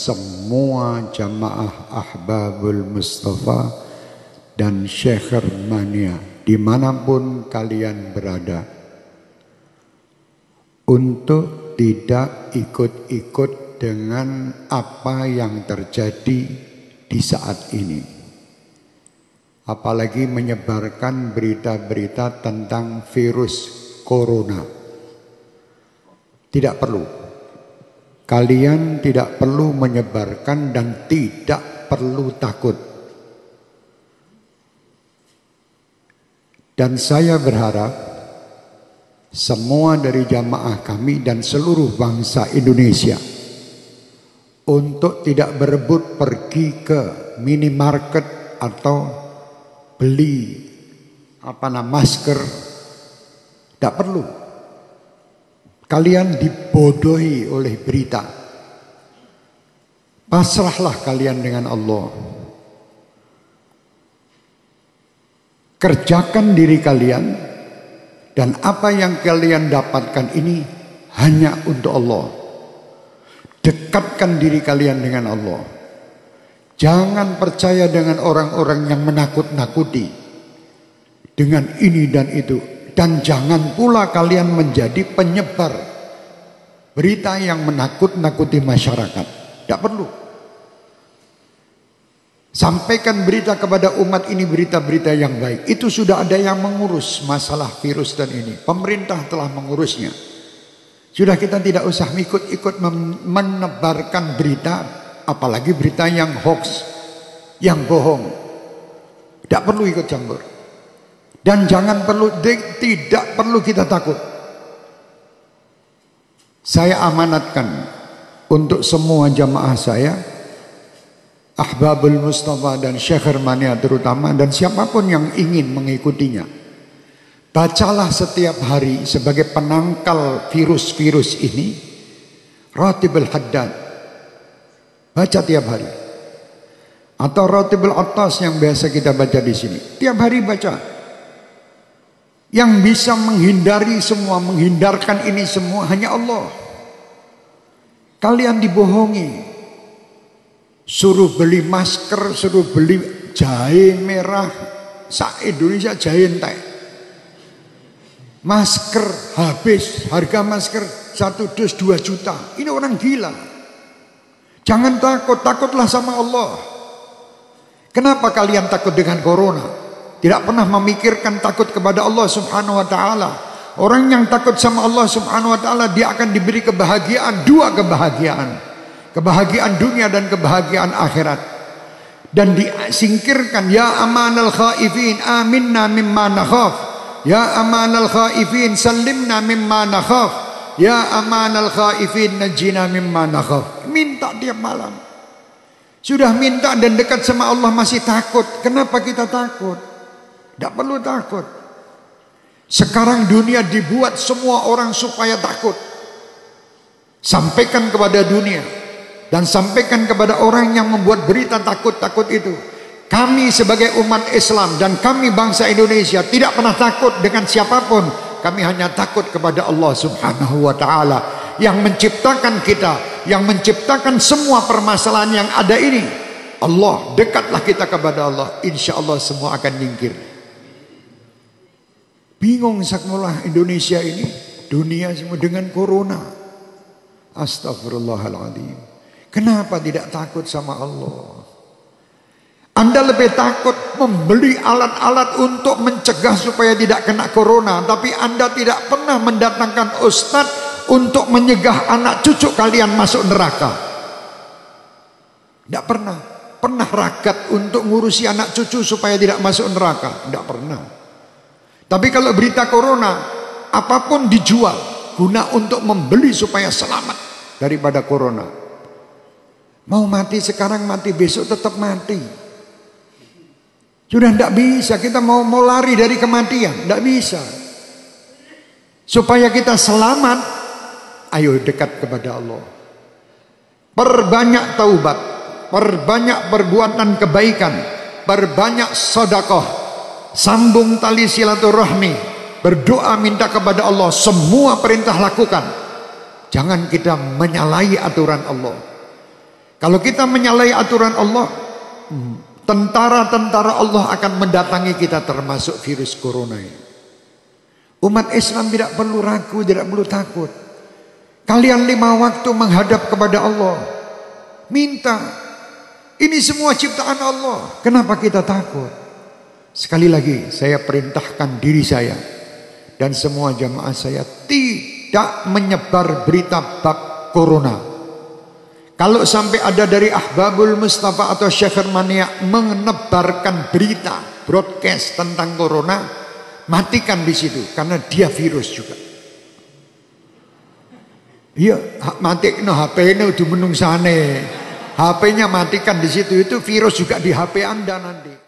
semua jamaah Ahbabul Mustafa dan Syekh Mania dimanapun kalian berada, untuk tidak ikut-ikut dengan apa yang terjadi di saat ini, apalagi menyebarkan berita-berita tentang virus corona. Tidak perlu. Kalian tidak perlu menyebarkan dan tidak perlu takut. Dan saya berharap semua dari jamaah kami dan seluruh bangsa Indonesia untuk tidak berebut pergi ke minimarket atau beli masker. Tidak perlu. Kalian dibodohi oleh berita. Pasrahlah kalian dengan Allah. Kerjakan diri kalian, dan apa yang kalian dapatkan ini hanya untuk Allah. Dekatkan diri kalian dengan Allah. Jangan percaya dengan orang-orang yang menakut-nakuti dengan ini dan itu. Dan jangan pula kalian menjadi penyebar berita yang menakut-nakuti masyarakat. Tidak perlu. Sampaikan berita kepada umat ini, berita-berita yang baik. Itu sudah ada yang mengurus masalah virus dan ini. Pemerintah telah mengurusnya. Sudah, kita tidak usah ikut-ikut menebarkan berita, apalagi berita yang hoax, yang bohong. Tidak perlu ikut campur. Dan tidak perlu kita takut. Saya amanatkan untuk semua jamaah saya, Ahbabul Mustafa dan Syekh Mania terutama, dan siapapun yang ingin mengikutinya, bacalah setiap hari sebagai penangkal virus-virus ini Ratibul Haddad. Baca tiap hari. Atau Ratibul Attas yang biasa kita baca di sini. Tiap hari baca. Yang bisa menghindari semua, menghindarkan ini semua hanya Allah. Kalian dibohongi. Suruh beli masker, suruh beli jahe merah. Indonesia jahe entek. Masker habis, harga masker 1 dus 2 juta. Ini orang gila. Jangan takut, takutlah sama Allah. Kenapa kalian takut dengan corona? Tidak pernah memikirkan takut kepada Allah Subhanahu wa ta'ala. Orang yang takut sama Allah Subhanahu wa ta'ala, dia akan diberi kebahagiaan, 2 kebahagiaan. Kebahagiaan dunia dan kebahagiaan akhirat. Dan disingkirkan, ya amanal khaifin aminna mimma nakhaf. Ya amanal khaifin sallimna mimma nakhaf. Ya amanal khaifin najina mimma nakhaf. Minta tiap malam. Sudah minta dan dekat sama Allah masih takut. Kenapa kita takut? Tidak perlu takut. Sekarang dunia dibuat semua orang supaya takut. Sampaikan kepada dunia dan sampaikan kepada orang yang membuat berita takut-takut itu. Kami sebagai umat Islam dan kami bangsa Indonesia tidak pernah takut dengan siapapun. Kami hanya takut kepada Allah Subhanahu wa ta'ala yang menciptakan kita, yang menciptakan semua permasalahan yang ada ini. Allah, dekatlah kita kepada Allah. Insya Allah semua akan nyingkir. Bingung sakmulah Indonesia ini, dunia semua dengan corona. Astagfirullahaladzim. Kenapa tidak takut sama Allah? Anda lebih takut membeli alat-alat untuk mencegah supaya tidak kena corona, tapi Anda tidak pernah mendatangkan ustadz untuk menyegah anak cucu kalian masuk neraka. Tidak pernah. Pernah ragat untuk ngurusi anak cucu supaya tidak masuk neraka? Tidak pernah. Tapi kalau berita corona, apapun dijual guna untuk membeli supaya selamat daripada corona. Mau mati sekarang, mati besok tetap mati. Sudah tidak bisa, kita mau lari dari kematian, tidak bisa. Supaya kita selamat, ayo dekat kepada Allah. Perbanyak taubat, perbanyak perbuatan kebaikan, perbanyak sedekah. Sambung tali silaturahmi, berdoa minta kepada Allah, semua perintah lakukan. Jangan kita menyalahi aturan Allah. Kalau kita menyalahi aturan Allah, tentara-tentara Allah akan mendatangi kita, termasuk virus corona ini. Umat Islam tidak perlu ragu, tidak perlu takut. Kalian 5 waktu menghadap kepada Allah, minta. Ini semua ciptaan Allah. Kenapa kita takut? Sekali lagi saya perintahkan diri saya dan semua jamaah saya tidak menyebar berita bab corona. Kalau sampai ada dari Ahbabul Mustafa atau Syekh Hermania menebarkan berita, broadcast tentang corona, matikan di situ, karena dia virus juga. Iya, matikno HP-nya udah menungsane. HP-nya matikan di situ, itu virus juga di HP Anda nanti.